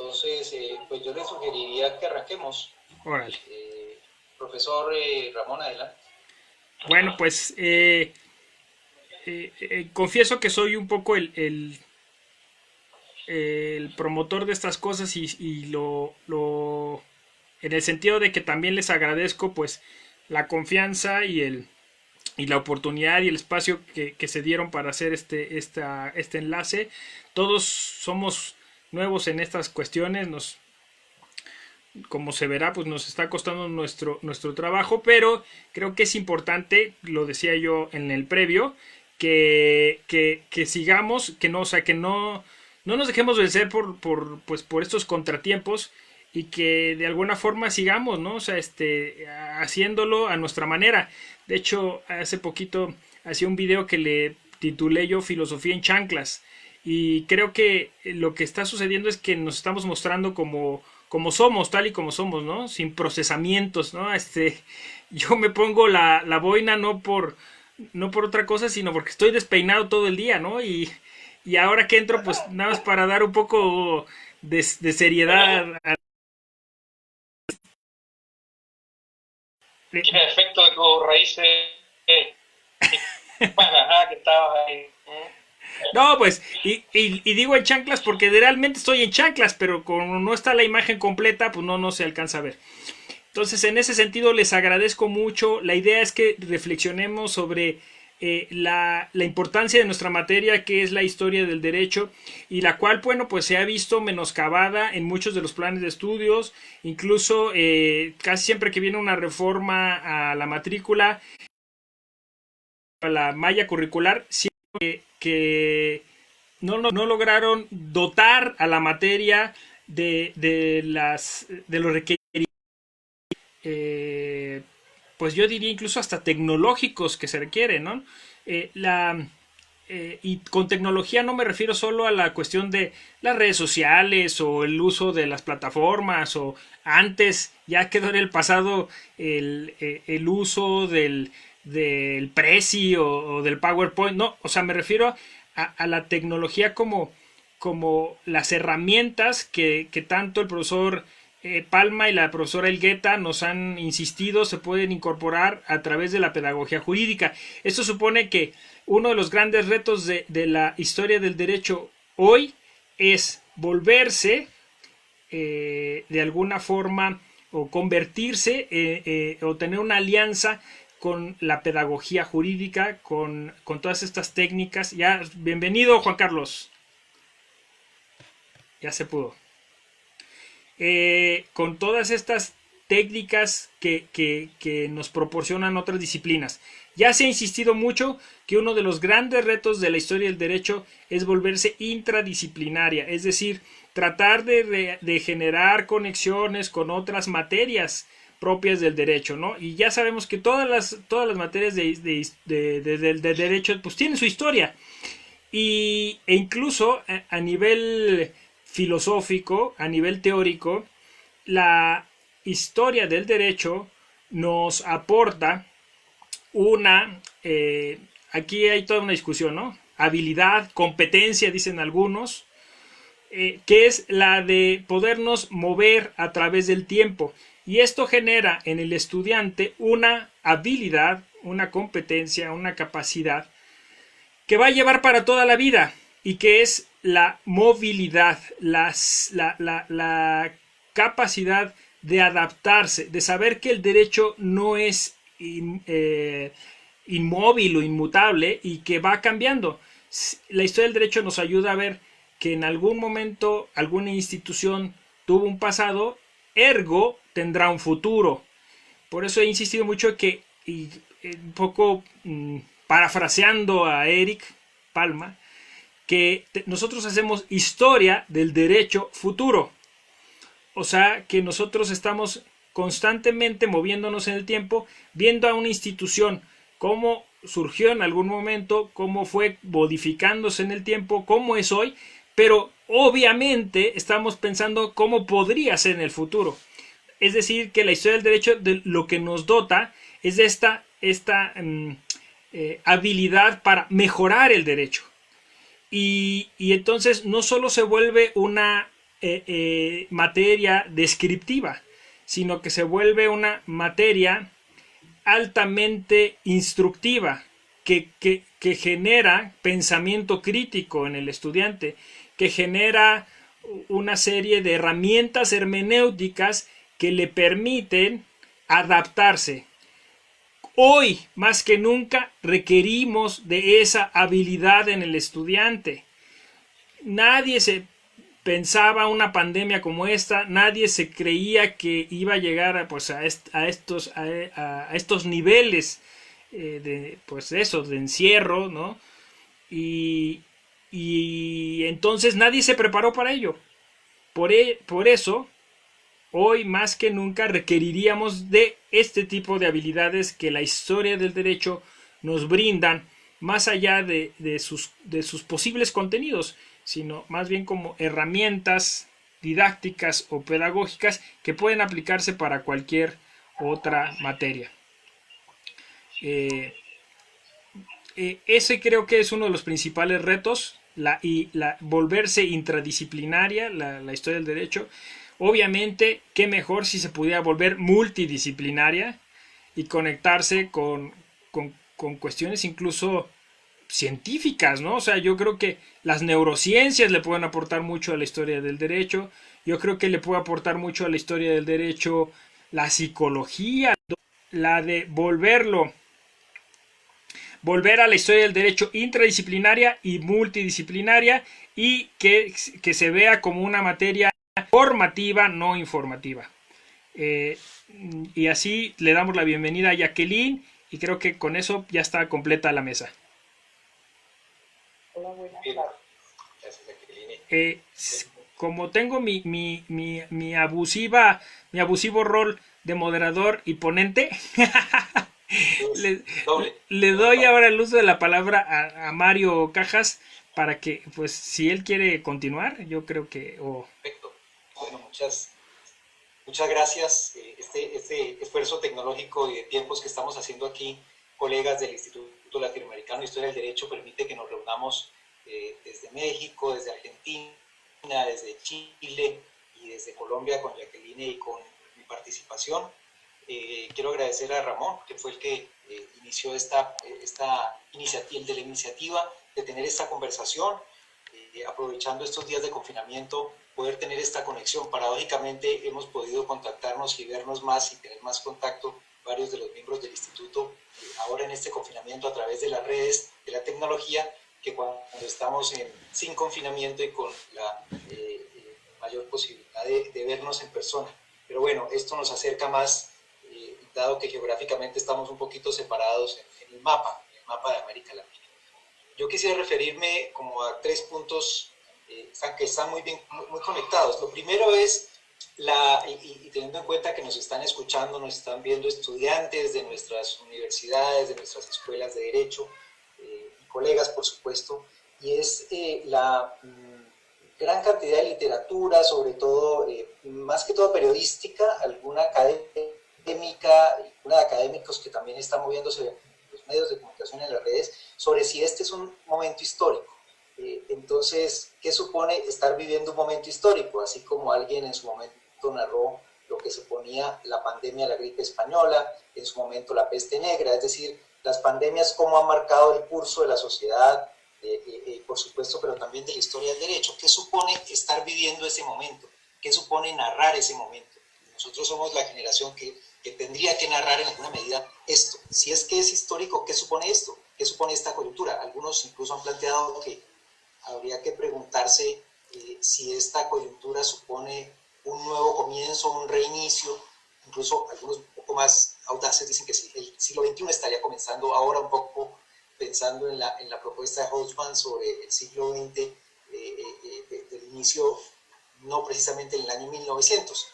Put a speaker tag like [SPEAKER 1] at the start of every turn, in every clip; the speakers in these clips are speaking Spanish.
[SPEAKER 1] Entonces, pues yo le sugeriría que arranquemos.
[SPEAKER 2] Órale.
[SPEAKER 1] Profesor Ramón, adelante.
[SPEAKER 2] Bueno, pues confieso que soy un poco el promotor de estas cosas y en el sentido de que también les agradezco pues la confianza y la oportunidad y el espacio que se dieron para hacer este enlace. Todos somos nuevos en estas cuestiones, como se verá, pues nos está costando nuestro trabajo, pero creo que es importante, lo decía yo en el previo, que sigamos, que no, o sea, que no nos dejemos vencer pues, por estos contratiempos y que de alguna forma sigamos, ¿no? O sea, haciéndolo a nuestra manera. De hecho, hace poquito hacía un video que le titulé yo Filosofía en Chanclas. Y creo que lo que está sucediendo es que nos estamos mostrando como somos, tal y como somos, ¿no? Sin procesamientos, ¿no? Yo me pongo la boina no por otra cosa, sino porque estoy despeinado todo el día, ¿no? Y ahora que entro, pues nada más para dar un poco de seriedad.
[SPEAKER 3] Efecto de tus raíces hispanas, que estabas ahí.
[SPEAKER 2] No, pues, y digo en chanclas porque realmente estoy en chanclas, pero como no está la imagen completa, pues no se alcanza a ver. Entonces, en ese sentido, les agradezco mucho. La idea es que reflexionemos sobre la importancia de nuestra materia, que es la historia del derecho, y la cual, bueno, pues se ha visto menoscabada en muchos de los planes de estudios. Incluso, casi siempre que viene una reforma a la matrícula, a la malla curricular, siempre que no lograron dotar a la materia de los requerimientos, eh, pues yo diría incluso hasta tecnológicos que se requieren, ¿no? Eh, la, y con tecnología no me refiero solo a la cuestión de las redes sociales o el uso de las plataformas o antes ya quedó en el pasado el uso del Prezi o del PowerPoint. No, o sea, me refiero a la tecnología como las herramientas que tanto el profesor Palma y la profesora Elgueta nos han insistido se pueden incorporar a través de la pedagogía jurídica. Esto supone que uno de los grandes retos de la historia del derecho hoy es volverse de alguna forma o convertirse o tener una alianza con la pedagogía jurídica, con todas estas técnicas. Ya, bienvenido Juan Carlos. Ya se pudo. Con todas estas técnicas que nos proporcionan otras disciplinas. Ya se ha insistido mucho que uno de los grandes retos de la historia del derecho es volverse intradisciplinaria, es decir, tratar de generar conexiones con otras materias propias del derecho, ¿no? Y ya sabemos que todas las materias de derecho pues tienen su historia. E incluso a nivel filosófico, a nivel teórico, la historia del derecho nos aporta aquí hay toda una discusión, ¿no? Habilidad, competencia, dicen algunos, que es la de podernos mover a través del tiempo. Y esto genera en el estudiante una habilidad, una competencia, una capacidad que va a llevar para toda la vida y que es la movilidad, la capacidad de adaptarse, de saber que el derecho no es inmóvil o inmutable y que va cambiando. La historia del derecho nos ayuda a ver que en algún momento alguna institución tuvo un pasado, ergo tendrá un futuro. Por eso he insistido mucho un poco parafraseando a Eric Palma, que nosotros hacemos historia del derecho futuro. O sea, que nosotros estamos constantemente moviéndonos en el tiempo, viendo a una institución cómo surgió en algún momento, cómo fue modificándose en el tiempo, cómo es hoy, pero obviamente estamos pensando cómo podría ser en el futuro. Es decir, que la historia del derecho de lo que nos dota es de esta habilidad para mejorar el derecho. Y entonces no solo se vuelve una materia descriptiva, sino que se vuelve una materia altamente instructiva, que genera pensamiento crítico en el estudiante, que genera una serie de herramientas hermenéuticas que le permiten adaptarse. Hoy, más que nunca, requerimos de esa habilidad en el estudiante. Nadie se pensaba una pandemia como esta, nadie se creía que iba a llegar a, pues, a estos niveles de, pues eso, de encierro, ¿no? Y entonces nadie se preparó para ello. Por eso, hoy más que nunca requeriríamos de este tipo de habilidades que la historia del derecho nos brindan, más allá de sus posibles contenidos, sino más bien como herramientas didácticas o pedagógicas que pueden aplicarse para cualquier otra materia. Ese creo que es uno de los principales retos, volverse intradisciplinaria la historia del derecho. Obviamente, qué mejor si se pudiera volver multidisciplinaria y conectarse con cuestiones incluso científicas, ¿no? O sea, yo creo que las neurociencias le pueden aportar mucho a la historia del derecho. Yo creo que le puede aportar mucho a la historia del derecho la psicología, la de volver a la historia del derecho intradisciplinaria y multidisciplinaria, y que se vea como una materia formativa, no informativa. Y así le damos la bienvenida a Jacqueline, y creo que con eso ya está completa la mesa.
[SPEAKER 4] Hola, buenas
[SPEAKER 1] Bien.
[SPEAKER 4] tardes.
[SPEAKER 1] Gracias, Jacqueline.
[SPEAKER 2] Como tengo mi abusivo rol de moderador y ponente, le doy ahora el uso de la palabra a Mario Cajas para que, pues, si él quiere continuar, yo creo que...
[SPEAKER 1] Perfecto. Bueno, muchas gracias. Este esfuerzo tecnológico y de tiempos que estamos haciendo aquí, colegas del Instituto Latinoamericano de Historia del Derecho, permite que nos reunamos desde México, desde Argentina, desde Chile y desde Colombia con Jacqueline y con mi participación. Quiero agradecer a Ramón, que fue el que inició esta iniciativa de tener esta conversación, aprovechando estos días de confinamiento, poder tener esta conexión. Paradójicamente hemos podido contactarnos y vernos más y tener más contacto varios de los miembros del instituto ahora en este confinamiento a través de las redes, de la tecnología, que cuando estamos sin confinamiento y con la mayor posibilidad de vernos en persona. Pero bueno, esto nos acerca más, dado que geográficamente estamos un poquito separados en el mapa de América Latina. Yo quisiera referirme como a 3 puntos que están muy conectados. Lo primero es, y teniendo en cuenta que nos están escuchando, nos están viendo estudiantes de nuestras universidades, de nuestras escuelas de derecho, y colegas, por supuesto, y es la gran cantidad de literatura, sobre todo, más que todo periodística, alguna académica, una de académicos que también están moviéndose en los medios de comunicación, en las redes, sobre si este es un momento histórico. Entonces, ¿qué supone estar viviendo un momento histórico? Así como alguien en su momento narró lo que suponía la pandemia de la gripe española, en su momento la peste negra, es decir, las pandemias cómo han marcado el curso de la sociedad, por supuesto, pero también de la historia del derecho. ¿Qué supone estar viviendo ese momento? ¿Qué supone narrar ese momento? Nosotros somos la generación que tendría que narrar en alguna medida esto. Si es que es histórico, ¿qué supone esto? ¿Qué supone esta coyuntura? Algunos incluso han planteado que habría que preguntarse si esta coyuntura supone un nuevo comienzo, un reinicio. Incluso algunos un poco más audaces dicen que el siglo XXI estaría comenzando ahora, un poco pensando en la propuesta de Holtzman sobre el siglo XX, del inicio, no precisamente en el año 1900.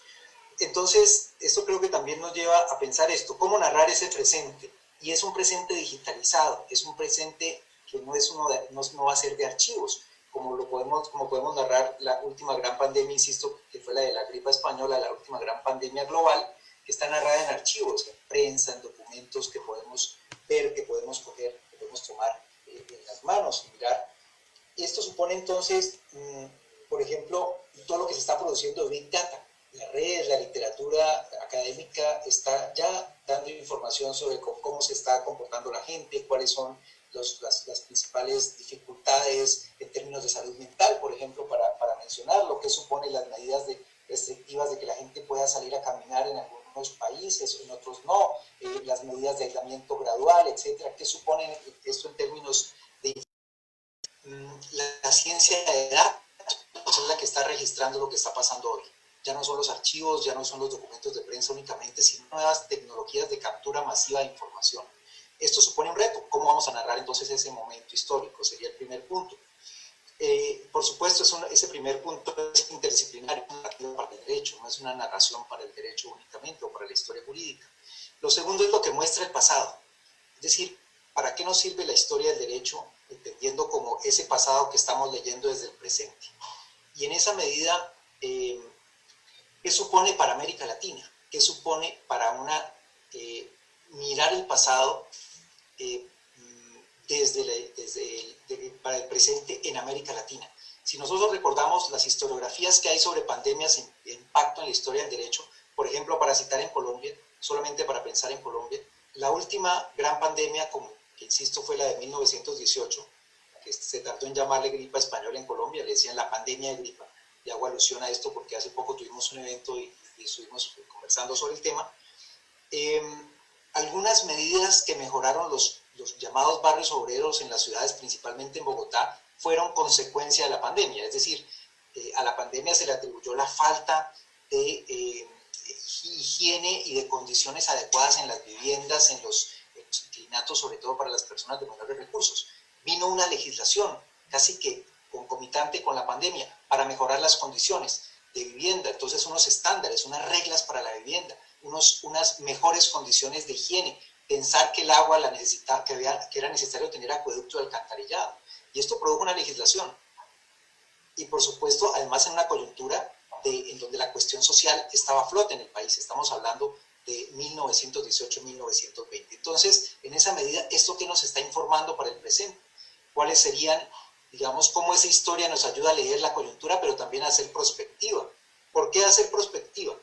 [SPEAKER 1] Entonces, esto creo que también nos lleva a pensar esto, cómo narrar ese presente. Y es un presente digitalizado, es un presente que no va a ser de archivos, como podemos narrar la última gran pandemia, insisto, que fue la de la gripe española, la última gran pandemia global, que está narrada en archivos, en prensa, en documentos que podemos ver, que podemos coger, que podemos tomar en las manos y mirar. Y esto supone entonces, por ejemplo, todo lo que se está produciendo de Big Data. Las redes, la literatura académica está ya dando información sobre cómo se está comportando la gente, cuáles son las principales dificultades en términos de salud mental, por ejemplo, para mencionar lo que supone las medidas restrictivas de que la gente pueda salir a caminar en algunos países, en otros no, las medidas de aislamiento gradual, etcétera. ¿Qué supone esto en términos de la ciencia de datos? Es la que está registrando lo que está pasando hoy. Ya no son los archivos, ya no son los documentos de prensa únicamente, sino nuevas tecnologías de captura masiva de información. Esto supone un reto. ¿Cómo vamos a narrar entonces ese momento histórico? Sería el primer punto. Por supuesto, ese primer punto es interdisciplinario, es una narrativa para el derecho, no es una narración para el derecho únicamente o para la historia jurídica. Lo segundo es lo que muestra el pasado. Es decir, ¿para qué nos sirve la historia del derecho? Entendiendo como ese pasado que estamos leyendo desde el presente. Y en esa medida, ¿qué supone para América Latina? ¿Qué supone para mirar el pasado para el presente en América Latina? Si nosotros recordamos las historiografías que hay sobre pandemias e impacto en la historia del derecho, por ejemplo, para citar en Colombia, solamente para pensar en Colombia, la última gran pandemia, que insisto, fue la de 1918, que se tardó en llamarle gripa española en Colombia, le decían la pandemia de gripa, y hago alusión a esto porque hace poco tuvimos un evento y estuvimos conversando sobre el tema. Algunas medidas que mejoraron los llamados barrios obreros en las ciudades, principalmente en Bogotá, fueron consecuencia de la pandemia, es decir, a la pandemia se le atribuyó la falta de higiene y de condiciones adecuadas en las viviendas, en los inclinatos, sobre todo para las personas de menores recursos. Vino una legislación casi que concomitante con la pandemia para mejorar las condiciones de vivienda, entonces unos estándares, unas reglas para la vivienda, unas mejores condiciones de higiene, pensar que el agua que era necesario tener acueducto de alcantarillado, y esto produjo una legislación. Y por supuesto, además en una coyuntura en donde la cuestión social estaba a flote en el país, estamos hablando de 1918-1920. Entonces, en esa medida, ¿esto qué nos está informando para el presente? ¿Cuáles serían, digamos, cómo esa historia nos ayuda a leer la coyuntura, pero también a hacer prospectiva? ¿Por qué hacer prospectiva?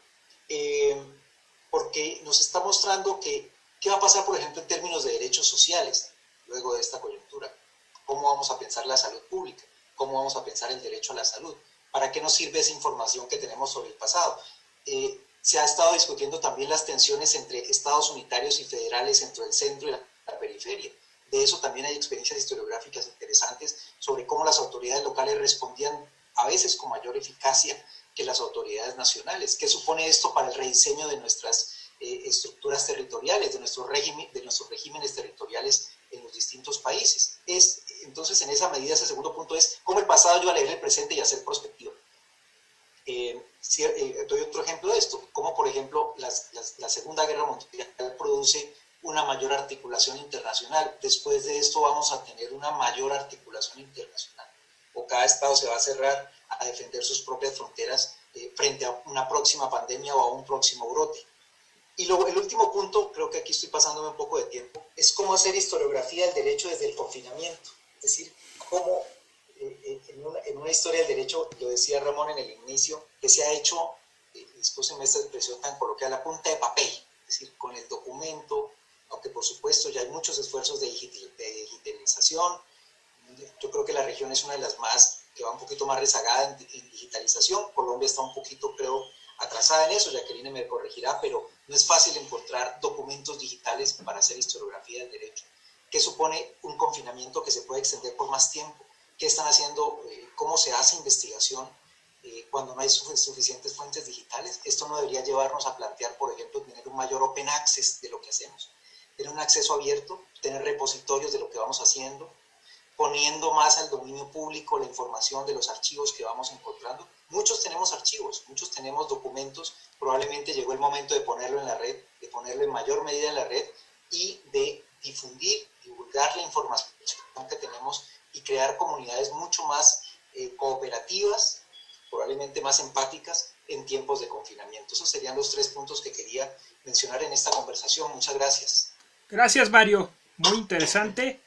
[SPEAKER 1] Porque nos está mostrando qué va a pasar, por ejemplo, en términos de derechos sociales luego de esta coyuntura. ¿Cómo vamos a pensar la salud pública? ¿Cómo vamos a pensar el derecho a la salud? ¿Para qué nos sirve esa información que tenemos sobre el pasado? Se ha estado discutiendo también las tensiones entre estados unitarios y federales, entre el centro y la periferia. De eso también hay experiencias historiográficas interesantes sobre cómo las autoridades locales respondían a veces con mayor eficacia que las autoridades nacionales. ¿Qué supone esto para el rediseño de nuestras estructuras territoriales, de nuestros regímenes territoriales en los distintos países? Entonces, en esa medida, ese segundo punto es cómo el pasado ayuda a leer el presente y a hacer prospectiva. Doy otro ejemplo de esto, como por ejemplo la Segunda Guerra Mundial produce una mayor articulación internacional. Después de esto vamos a tener una mayor articulación internacional, o cada estado se va a cerrar a defender sus propias fronteras frente a una próxima pandemia o a un próximo brote. Y el último punto, creo que aquí estoy pasándome un poco de tiempo, es cómo hacer historiografía del derecho desde el confinamiento. Es decir, cómo en una historia del derecho, lo decía Ramón en el inicio, que se ha hecho, escúchenme esta expresión tan coloquial, a punta de papel, es decir, con el documento, aunque por supuesto ya hay muchos esfuerzos de digitalización. Yo creo que la región es una de las más, que va un poquito más rezagada en digitalización. Colombia está un poquito, creo, atrasada en eso, Jacqueline me corregirá, pero no es fácil encontrar documentos digitales para hacer historiografía del derecho. ¿Qué supone un confinamiento que se puede extender por más tiempo? ¿Qué están haciendo? ¿Cómo se hace investigación cuando no hay suficientes fuentes digitales? Esto no debería llevarnos a plantear, por ejemplo, tener un mayor open access de lo que hacemos, tener un acceso abierto, tener repositorios de lo que vamos haciendo, poniendo más al dominio público la información de los archivos que vamos encontrando. Muchos tenemos archivos, muchos tenemos documentos, probablemente llegó el momento de ponerlo en la red, de ponerlo en mayor medida en la red y de divulgar la información que tenemos y crear comunidades mucho más cooperativas, probablemente más empáticas en tiempos de confinamiento. Esos serían los 3 puntos que quería mencionar en esta conversación. Muchas gracias.
[SPEAKER 2] Gracias, Mario. Muy interesante.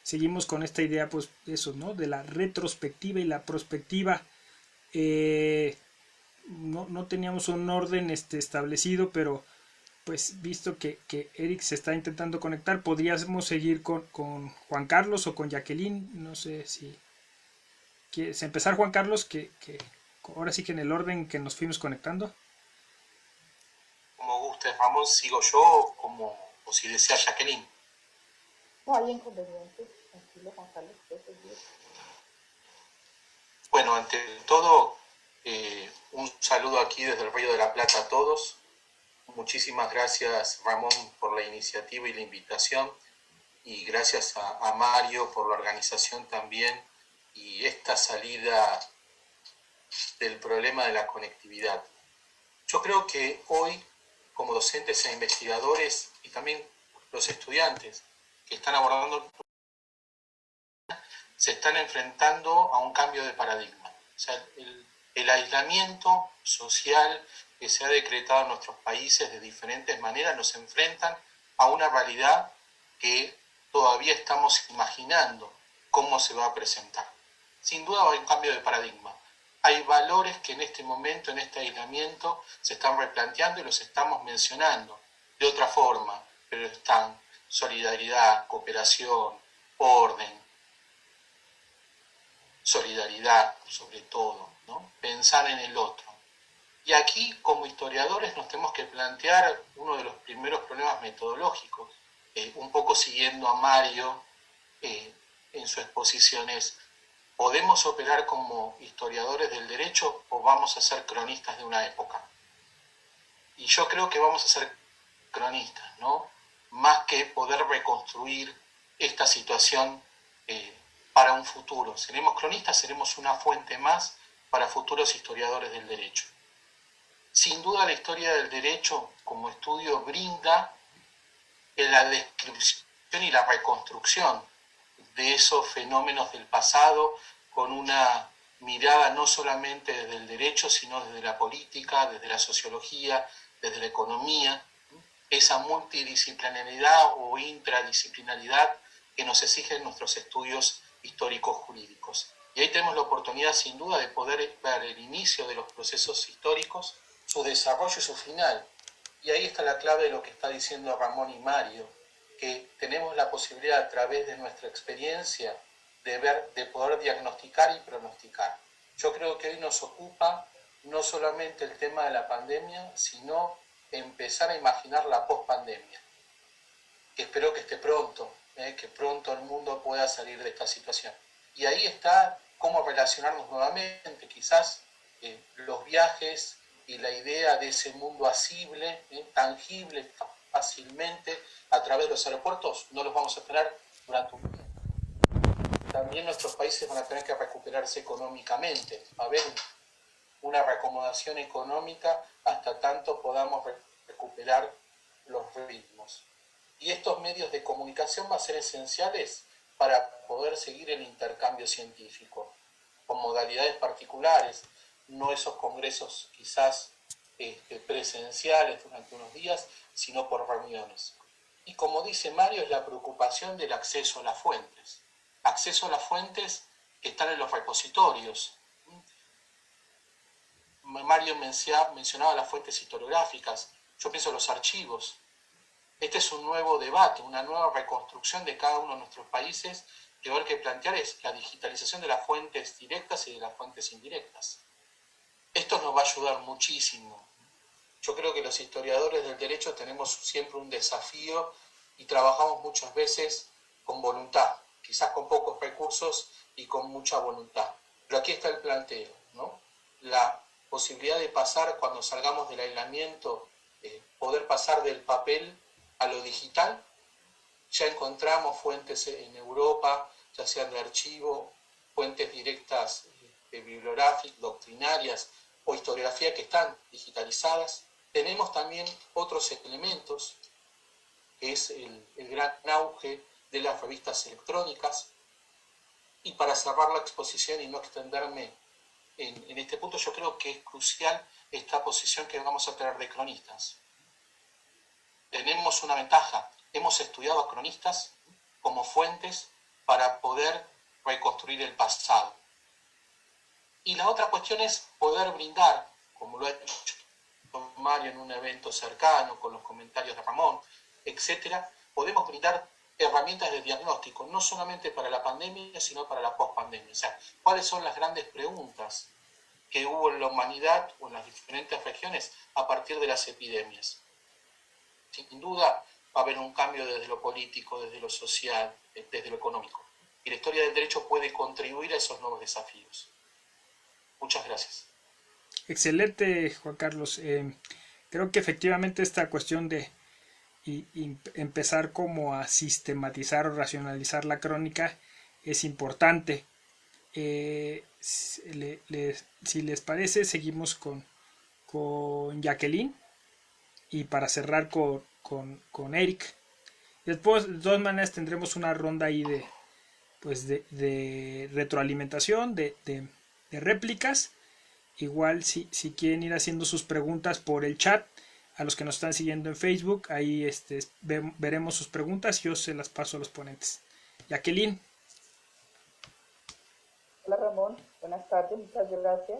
[SPEAKER 2] Seguimos con esta idea, pues, eso, ¿no? De la retrospectiva y la prospectiva No teníamos un orden establecido, pero pues visto que Eric se está intentando conectar, podríamos seguir con Juan Carlos o con Jacqueline. No sé si quieres empezar, Juan Carlos, que ahora sí que en el orden que nos fuimos conectando.
[SPEAKER 1] Como gustes, Ramón, sigo yo o si desea Jacqueline.
[SPEAKER 4] No hay inconveniente, tranquilo, Juan Carlos, puede seguir.
[SPEAKER 1] Bueno, ante todo, un saludo aquí desde el Río de la Plata a todos. Muchísimas gracias, Ramón, por la iniciativa y la invitación. Y gracias a Mario por la organización también y esta salida del problema de la conectividad. Yo creo que hoy, como docentes e investigadores y también los estudiantes que están abordando, se están enfrentando a un cambio de paradigma. O sea, el aislamiento social que se ha decretado en nuestros países de diferentes maneras nos enfrentan a una realidad que todavía estamos imaginando cómo se va a presentar. Sin duda hay un cambio de paradigma. Hay valores que en este momento, en este aislamiento, se están replanteando y los estamos mencionando de otra forma, pero están solidaridad, cooperación, orden, solidaridad sobre todo, ¿no? Pensar en el otro. Y aquí, como historiadores, nos tenemos que plantear uno de los primeros problemas metodológicos, un poco siguiendo a Mario en su exposición es, ¿podemos operar como historiadores del derecho o vamos a ser cronistas de una época? Y yo creo que vamos a ser cronistas, ¿no? Más que poder reconstruir esta situación para un futuro. Seremos cronistas, seremos una fuente más para futuros historiadores del derecho. Sin duda la historia del derecho como estudio brinda la descripción y la reconstrucción de esos fenómenos del pasado con una mirada no solamente desde el derecho, sino desde la política, desde la sociología, desde la economía, esa multidisciplinaridad o intradisciplinaridad que nos exigen nuestros estudios históricos jurídicos. Y ahí tenemos la oportunidad sin duda de poder ver el inicio de los procesos históricos, su desarrollo y su final. Y ahí está la clave de lo que está diciendo Ramón y Mario, que tenemos la posibilidad a través de nuestra experiencia de poder diagnosticar y pronosticar. Yo creo que hoy nos ocupa no solamente el tema de la pandemia, sino empezar a imaginar la pospandemia, que espero que esté pronto, que pronto el mundo pueda salir de esta situación. Y ahí está cómo relacionarnos nuevamente, quizás los viajes y la idea de ese mundo asible, tangible, fácilmente a través de los aeropuertos, no los vamos a tener durante un tiempo. También nuestros países van a tener que recuperarse económicamente, va a haber una reacomodación económica hasta tanto podamos recuperar los ritmos. Y estos medios de comunicación van a ser esenciales para poder seguir el intercambio científico, con modalidades particulares, no esos congresos quizás presenciales durante unos días, sino por reuniones. Y como dice Mario, es la preocupación del acceso a las fuentes. Acceso a las fuentes que están en los repositorios. Mario mencionaba las fuentes historiográficas, yo pienso en los archivos. Este es un nuevo debate, una nueva reconstrucción de cada uno de nuestros países que va a haber que plantear es la digitalización de las fuentes directas y de las fuentes indirectas. Esto nos va a ayudar muchísimo. Yo creo que los historiadores del derecho tenemos siempre un desafío y trabajamos muchas veces con voluntad, quizás con pocos recursos y con mucha voluntad. Pero aquí está el planteo, ¿no? La posibilidad de pasar cuando salgamos del aislamiento, poder pasar del papel a lo digital. Ya encontramos fuentes en Europa, ya sean de archivo, fuentes directas bibliográficas, doctrinarias o historiografía que están digitalizadas. Tenemos también otros elementos, que es el gran auge de las revistas electrónicas. Y para cerrar la exposición y no extenderme en este punto, yo creo que es crucial esta posición que vamos a tener de cronistas. Tenemos una ventaja, hemos estudiado a cronistas como fuentes para poder reconstruir el pasado.
[SPEAKER 5] Y la otra cuestión es poder brindar, como lo ha hecho Mario en un evento cercano, con los comentarios de Ramón, etcétera, podemos brindar herramientas de diagnóstico, no solamente para la pandemia, sino para la pospandemia. O sea, ¿cuáles son las grandes preguntas que hubo en la humanidad o en las diferentes regiones a partir de las epidemias? Sin duda va a haber un cambio desde lo político, desde lo social, desde lo económico. Y la historia del derecho puede contribuir a esos nuevos desafíos. Muchas gracias.
[SPEAKER 2] Excelente, Juan Carlos. Creo que efectivamente esta cuestión de empezar como a sistematizar o racionalizar la crónica es importante. Si les parece, seguimos con Jacqueline y para cerrar con Eric. Después, de todas maneras, tendremos una ronda ahí de retroalimentación, de réplicas. Igual si quieren ir haciendo sus preguntas por el chat, a los que nos están siguiendo en Facebook, ahí veremos sus preguntas y yo se las paso a los ponentes. Jacqueline.
[SPEAKER 4] Hola Ramón, buenas tardes, muchas gracias.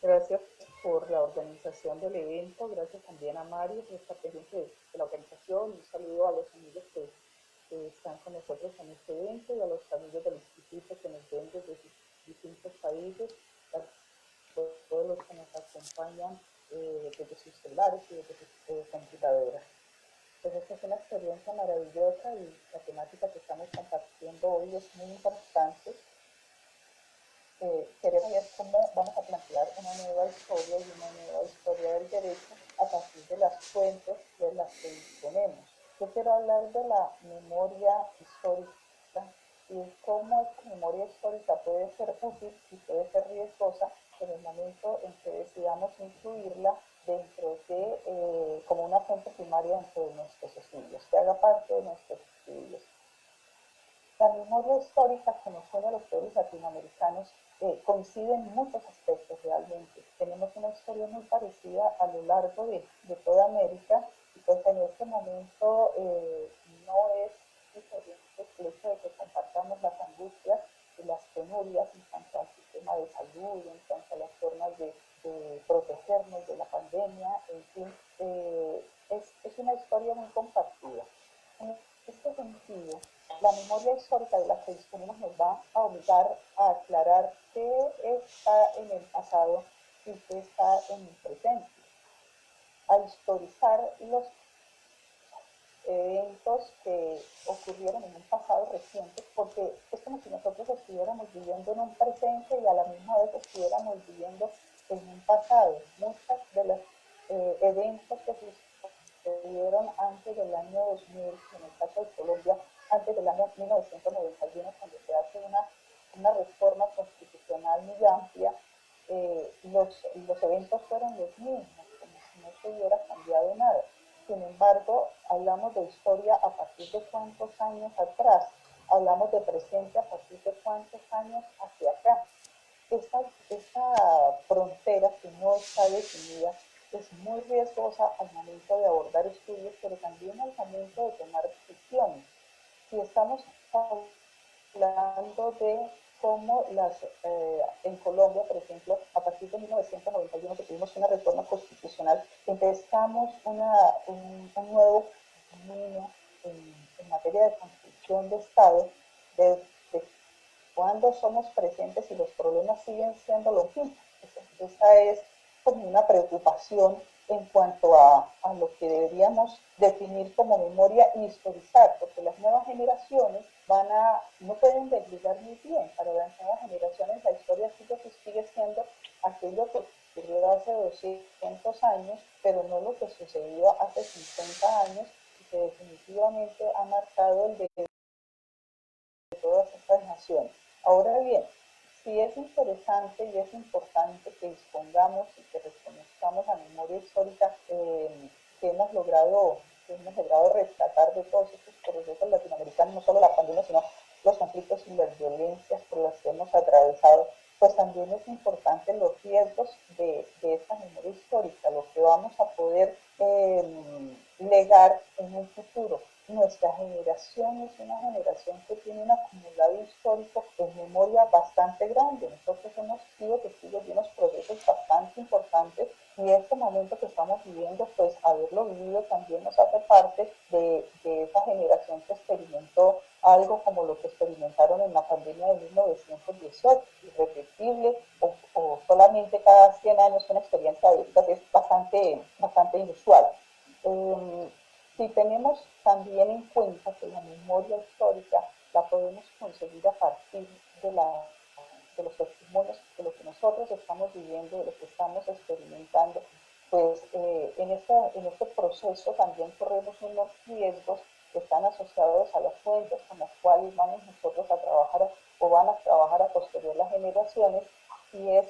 [SPEAKER 4] Gracias por la organización del evento, gracias también a Mario por estar pendiente de la organización. Un saludo a los amigos que están con nosotros en este evento y a los amigos del instituto que nos ven desde distintos países, a todos los que nos acompañan desde sus celulares y desde sus computadoras. Pues esta es una experiencia maravillosa y la temática que estamos compartiendo hoy es muy importante. Queremos ver cómo vamos a plantear una nueva historia y una nueva historia del derecho a partir de las fuentes de las que disponemos. Yo quiero hablar de la memoria histórica y cómo esta memoria histórica puede ser útil y puede ser riesgosa en el momento en que decidamos incluirla dentro de, como una fuente primaria dentro de nuestros estudios, que haga parte de nuestros estudios. La memoria histórica que nos une a los pueblos latinoamericanos coincide en muchos aspectos realmente. Tenemos una historia muy parecida a lo largo de toda América y pues en este momento no es diferente el hecho de que compartamos las angustias y las penurias en cuanto al sistema de salud, en cuanto a las formas de protegernos de la pandemia, en fin, es una historia muy compartida. En este sentido, la memoria histórica de la que disponemos nos va a obligar a aclarar qué está en el pasado y qué está en el presente, a historizar los eventos que ocurrieron en un pasado reciente, porque es como si nosotros estuviéramos viviendo en un presente y a la misma vez estuviéramos viviendo en un pasado. Muchos de los eventos que sucedieron antes del año 2000, en el caso de Colombia, antes del año 1991, cuando se hace una reforma constitucional muy amplia, los eventos fueron los mismos, como si no se hubiera cambiado nada. Sin embargo, hablamos de historia a partir de cuántos años atrás, hablamos de presente a partir de cuántos años hacia acá. Esta frontera que no está definida es muy riesgosa al momento de abordar estudios, pero también al momento de tomar decisiones. Si estamos hablando de cómo en Colombia, por ejemplo, a partir de 1991 que tuvimos una reforma constitucional, empezamos un nuevo camino en materia de construcción de Estado, de cuando somos presentes y los problemas siguen siendo los mismos. Esa es como una preocupación en cuanto a lo que deberíamos definir como memoria y historizar, porque las nuevas generaciones no pueden desligar muy bien. Para las nuevas generaciones la historia sigue siendo aquello que ocurrió hace 200 años, pero no lo que sucedió hace 50 años y que definitivamente ha marcado el de todas estas naciones. Ahora bien, sí es interesante y es importante que dispongamos y que reconozcamos la memoria histórica que hemos logrado rescatar de todos estos procesos latinoamericanos, no solo la pandemia, sino los conflictos y las violencias por las que hemos atravesado, pues también es importante los riesgos de esta memoria histórica, lo que vamos a poder legar en un futuro. Nuestra generación es una generación que tiene un acumulado histórico en memoria bastante grande. Nosotros hemos sido testigos este momento que estamos viviendo, pues haberlo vivido también nos hace parte de esa generación que experimentó algo como lo que experimentaron en la pandemia de 1918, irrepetible, o solamente cada 100 años una experiencia de estas es bastante inusual. Si tenemos también en cuenta que la memoria histórica la podemos conseguir a partir de los testimonios, de lo que nosotros estamos viviendo, de lo que estamos experimentando, pues en este proceso también corremos unos riesgos que están asociados a las fuentes con las cuales vamos nosotros a trabajar o van a trabajar a posterior las generaciones, y es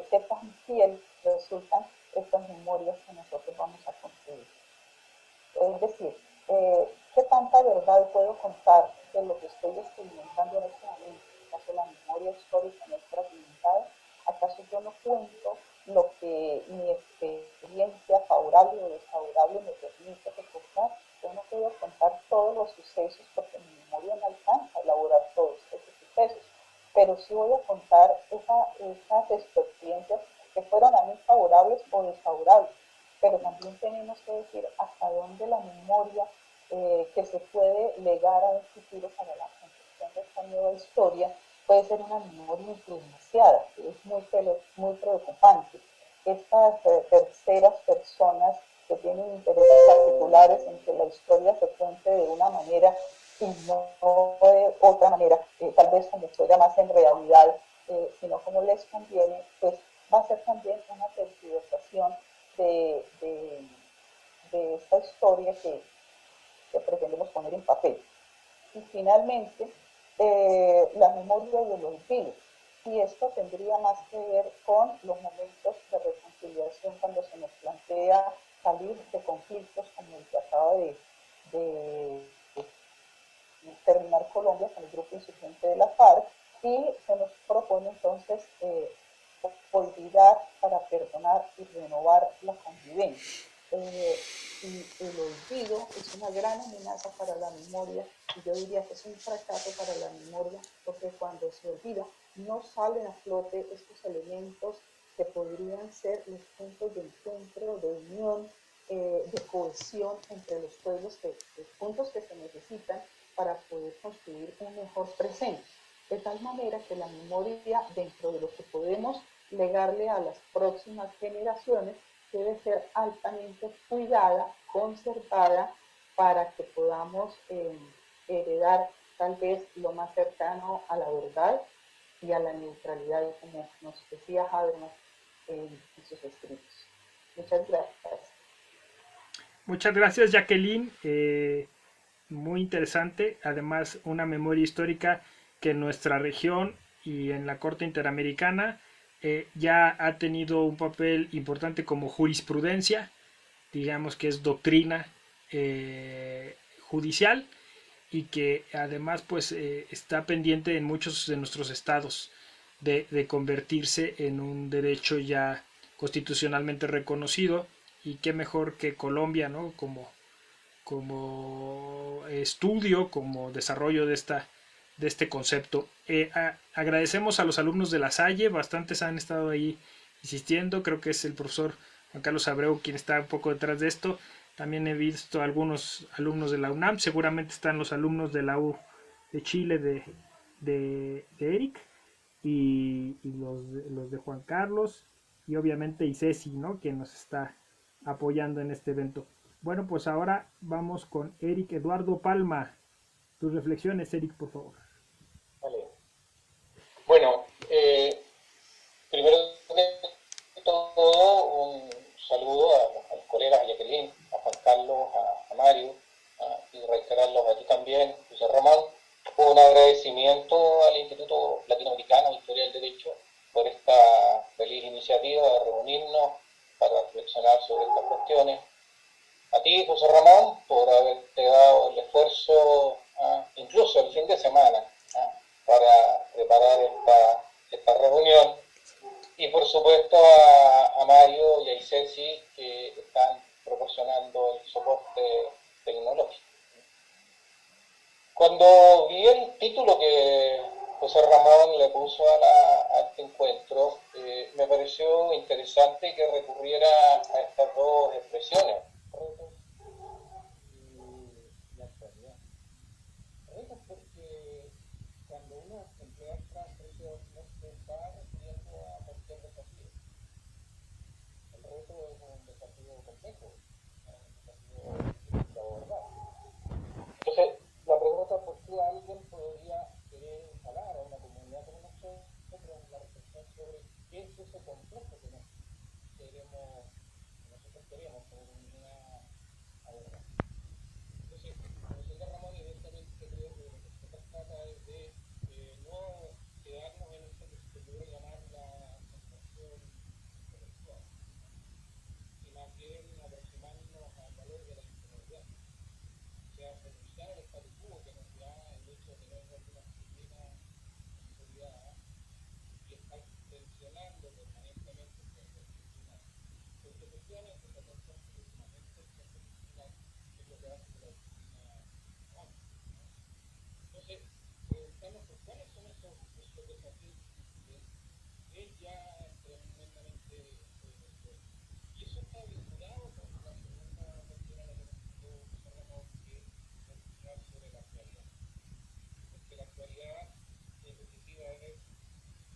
[SPEAKER 4] qué tan fiel resultan estas memorias que nosotros vamos a construir. Es decir, qué tanta verdad puedo contar de lo que estoy experimentando en este momento. ¿Acaso la memoria histórica no es fragmentada? ¿Acaso yo no cuento lo que mi experiencia favorable o desfavorable me permite recordar? Yo no puedo contar todos los sucesos porque mi memoria no alcanza a elaborar todos esos sucesos, pero sí voy a contar esas experiencias que fueron a mí favorables o desfavorables. Pero también tenemos que decir hasta dónde la memoria que se puede legar a un futuro para la construcción de esta nueva historia puede ser una memoria influenciada, que es muy preocupante. Estas terceras personas que tienen intereses particulares en que la historia se cuente de una manera y no de otra manera, tal vez como fuera más en realidad, sino como les conviene, pues va a ser también una tergiversación de esta historia que pretendemos poner en papel. Y finalmente, la memoria y el olvido. Y esto tendría más que ver con los momentos de reconciliación cuando se nos plantea salir de conflictos como el que acaba de terminar Colombia con el grupo insurgente de la FARC, y se nos propone entonces olvidar para perdonar y renovar la convivencia. Y el olvido es una gran amenaza para la memoria, y yo diría que es un fracaso para la memoria, porque cuando se olvida no salen a flote estos elementos que podrían ser los puntos de encuentro, de unión, de cohesión entre los pueblos, los puntos que se necesitan para poder construir un mejor presente. De tal manera que la memoria, dentro de lo que podemos legarle a las próximas generaciones, debe ser altamente cuidada, conservada, para que podamos heredar tal vez lo más cercano a la verdad y a la neutralidad, como nos decía Habermas en sus escritos. Muchas gracias.
[SPEAKER 2] Muchas gracias, Jacqueline. Muy interesante. Además, una memoria histórica que en nuestra región y en la Corte Interamericana ya ha tenido un papel importante como jurisprudencia, digamos que es doctrina judicial, y que además pues está pendiente en muchos de nuestros estados de convertirse en un derecho ya constitucionalmente reconocido. Y qué mejor que Colombia, ¿no? Como estudio, como desarrollo de este concepto. Agradecemos a los alumnos de La Salle, bastantes han estado ahí insistiendo, creo que es el profesor Juan Carlos Abreu quien está un poco detrás de esto. También he visto algunos alumnos de la UNAM, seguramente están los alumnos de la U de Chile de Eric, y los de Juan Carlos, y obviamente ICESI, ¿no? Que nos está apoyando en este evento. Bueno, pues ahora vamos con Eric Eduardo Palma. Tus reflexiones, Eric, por favor.
[SPEAKER 3] Vale. Bueno, primero de todo, un saludo a los colegas, a Jacqueline, a Juan Carlos, a Mario, y reiterarlos a ti también, José Ramón. Un agradecimiento al Instituto Latinoamericano de Historia del Derecho por esta feliz iniciativa de reunirnos para reflexionar sobre estas cuestiones. A ti, José Ramón, por haberte dado el esfuerzo, incluso el fin de semana, para preparar esta reunión. Y por supuesto a Mario y a ICESI, que están proporcionando el soporte tecnológico. Cuando vi el título que José Ramón le puso a este encuentro, me pareció interesante que recurriera a estas dos expresiones. Retos y la actualidad. Retos porque cuando uno emplea esta expresión no se está refiriendo a cualquier desafío. El reto es un desafío complejo, un desafío difícil de abordar. Entonces, la pregunta es por qué alguien podría querer instalar a una comunidad como nosotros la reflexión sobre qué es ese complejo que nosotros queremos como comunidad abordar. Entonces, como decía Ramón, evidentemente creo que lo que se trata es de no quedarnos en esto que se puede llamar la sensación intelectual, y más bien aproximarnos al valor de la incomodidad. O sea, renunciar al statu quo que nos da el hecho de tener alguna disciplina de seguridad y estar tensionando permanentemente con la disciplina. Porque efectivamente esa tensión últimamente es lo que hace que la disciplina avance. Entonces, preguntarnos por cuáles son esos desafíos difíciles es ya tremendamente y eso está vinculado con la segunda cuestión a la que nos cerramos, que es reflexionar sobre la actualidad. Porque la actualidad, en definitiva, es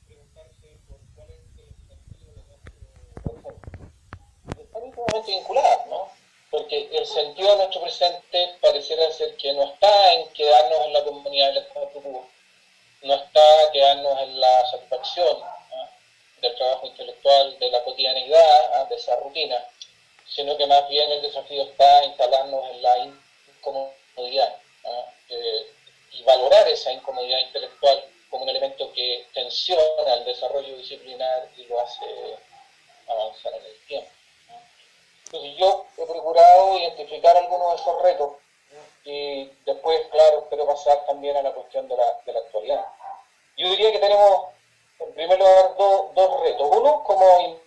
[SPEAKER 3] preguntarse por cuál es el sentido de nuestro presente. Están íntimamente vinculadas, ¿no? Porque el sentido de nuestro presente pareciera ser que no está en quedarnos en la comunidad del statu quo, no está quedarnos en la satisfacción, ¿no?, del trabajo intelectual, de la cotidianidad, ¿no?, de esa rutina, sino que más bien el desafío está instalarnos en la incomodidad, ¿no?, y valorar esa incomodidad intelectual como un elemento que tensiona el desarrollo disciplinar y lo hace avanzar en el tiempo. Entonces yo he procurado identificar algunos de esos retos y después, claro, espero pasar también a la cuestión de la actualidad. Yo diría que tenemos, en primer lugar, dos retos. Uno, como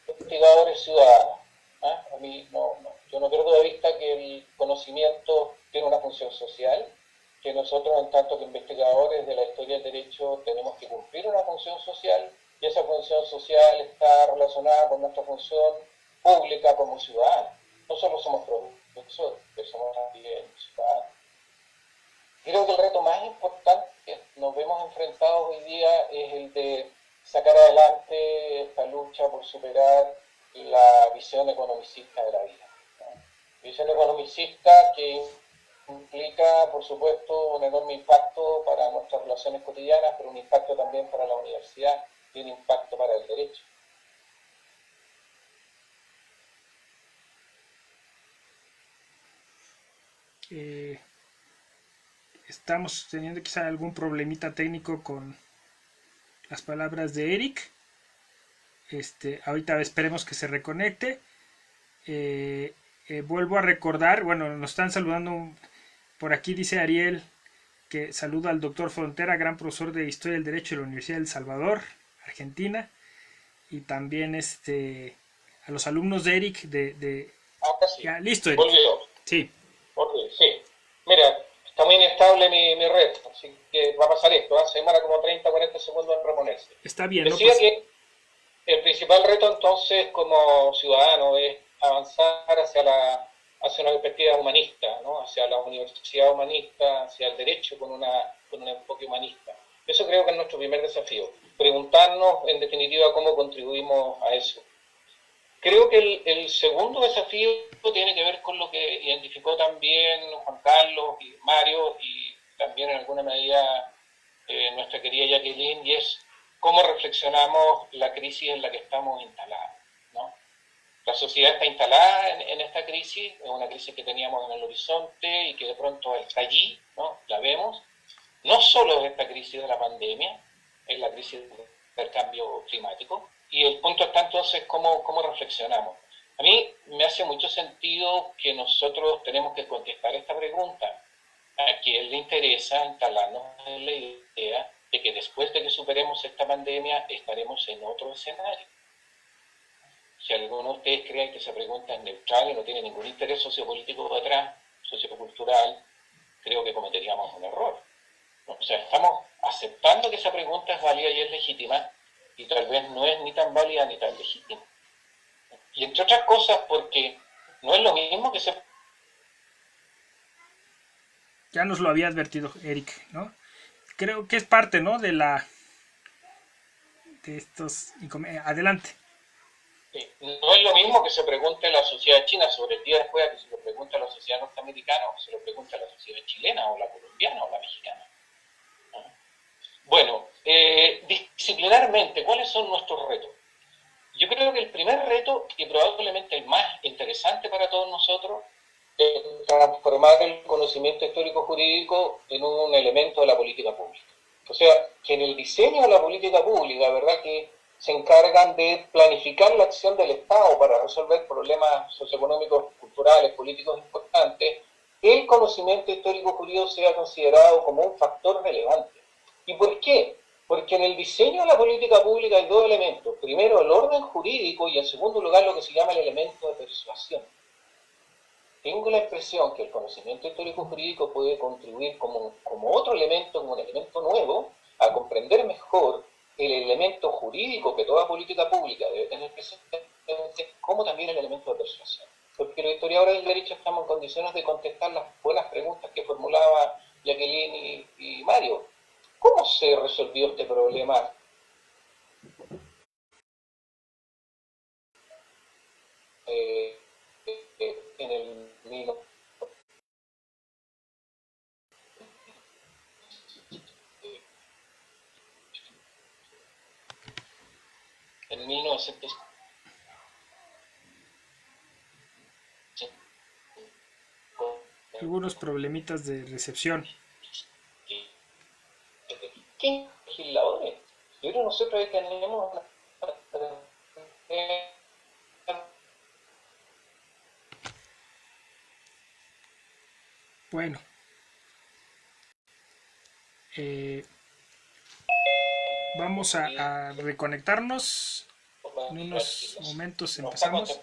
[SPEAKER 3] investigadores ciudadanos. A mí yo no pierdo de vista que el conocimiento tiene una función social, que nosotros, en tanto que investigadores de la historia del derecho, tenemos que cumplir una función social, y esa función social está relacionada con nuestra función pública como ciudadanos. No solo somos profesores, somos también ciudadanos. Creo que el reto más importante que nos vemos enfrentados hoy día es el de sacar adelante esta lucha por superar la visión economicista de la vida. Visión economicista que implica, por supuesto, un enorme impacto para nuestras relaciones cotidianas, pero un impacto también para la universidad y un impacto para el derecho.
[SPEAKER 2] Estamos teniendo quizá algún problemita técnico con las palabras de Eric. Ahorita esperemos que se reconecte. Vuelvo a recordar, bueno, nos están saludando por aquí, dice Ariel, que saluda al doctor Frontera, gran profesor de Historia del Derecho de la Universidad del Salvador, Argentina, y también a los alumnos de Eric
[SPEAKER 3] Ahora sí.
[SPEAKER 2] Ya, listo, Eric.
[SPEAKER 3] Volvió.
[SPEAKER 2] Sí.
[SPEAKER 3] Volvió, sí. Mira, está muy inestable mi red, así que va a pasar esto, se demora como 30 o 40 segundos en reponerse.
[SPEAKER 2] Está bien,
[SPEAKER 3] Decía que el principal reto entonces como ciudadano es avanzar hacia una perspectiva humanista, ¿no?, hacia la universidad humanista, hacia el derecho con un enfoque humanista. Eso creo que es nuestro primer desafío, preguntarnos en definitiva cómo contribuimos a eso. Creo que el segundo desafío tiene que ver con lo que identificó también Juan Carlos y Mario y también en alguna medida nuestra querida Jacqueline, y es cómo reflexionamos la crisis en la que estamos instalados, ¿no? La sociedad está instalada en esta crisis, es una crisis que teníamos en el horizonte y que de pronto está allí, ¿no?, la vemos. No solo es esta crisis de la pandemia, es la crisis del cambio climático, y el punto está entonces cómo reflexionamos. A mí me hace mucho sentido que nosotros tenemos que contestar esta pregunta. ¿A quién le interesa instalarnos en la idea de que después de que superemos esta pandemia estaremos en otro escenario? Si alguno de ustedes creen que esa pregunta es neutral y no tiene ningún interés sociopolítico detrás, sociocultural, creo que cometeríamos un error. O sea, estamos aceptando que esa pregunta es válida y es legítima, y tal vez no es ni tan válida ni tan legítima. Y entre otras cosas porque no es lo mismo que se...
[SPEAKER 2] Ya nos lo había advertido Eric, ¿no? Creo que es parte, ¿no? De estos... Adelante.
[SPEAKER 3] No es lo mismo que se pregunte a la sociedad china sobre el día de juega que se lo pregunte a la sociedad norteamericana o que se lo pregunte a la sociedad chilena o la colombiana o la mexicana. Bueno, disciplinarmente, ¿cuáles son nuestros retos? Yo creo que el primer reto, y probablemente el más interesante para todos nosotros, es transformar el conocimiento histórico jurídico en un elemento de la política pública. O sea, que en el diseño de la política pública, ¿verdad?, que se encargan de planificar la acción del Estado para resolver problemas socioeconómicos, culturales, políticos importantes, el conocimiento histórico jurídico sea considerado como un factor relevante. ¿Y por qué? Porque en el diseño de la política pública hay dos elementos. Primero, el orden jurídico y en segundo lugar, lo que se llama el elemento de persuasión. Tengo la impresión que el conocimiento histórico jurídico puede contribuir como otro elemento, como un elemento nuevo, a comprender mejor el elemento jurídico que toda política pública debe tener presente, como también el elemento de persuasión. Porque los historiadores del derecho estamos en condiciones de contestar las buenas preguntas que formulaba Jacqueline y Mario. ¿Cómo se resolvió este problema? En el 1900.
[SPEAKER 2] Algunos problemitas de recepción.
[SPEAKER 3] ¿Qué legisladores? Yo creo que nosotros tenemos
[SPEAKER 2] Bueno. Vamos a reconectarnos. En unos momentos empezamos.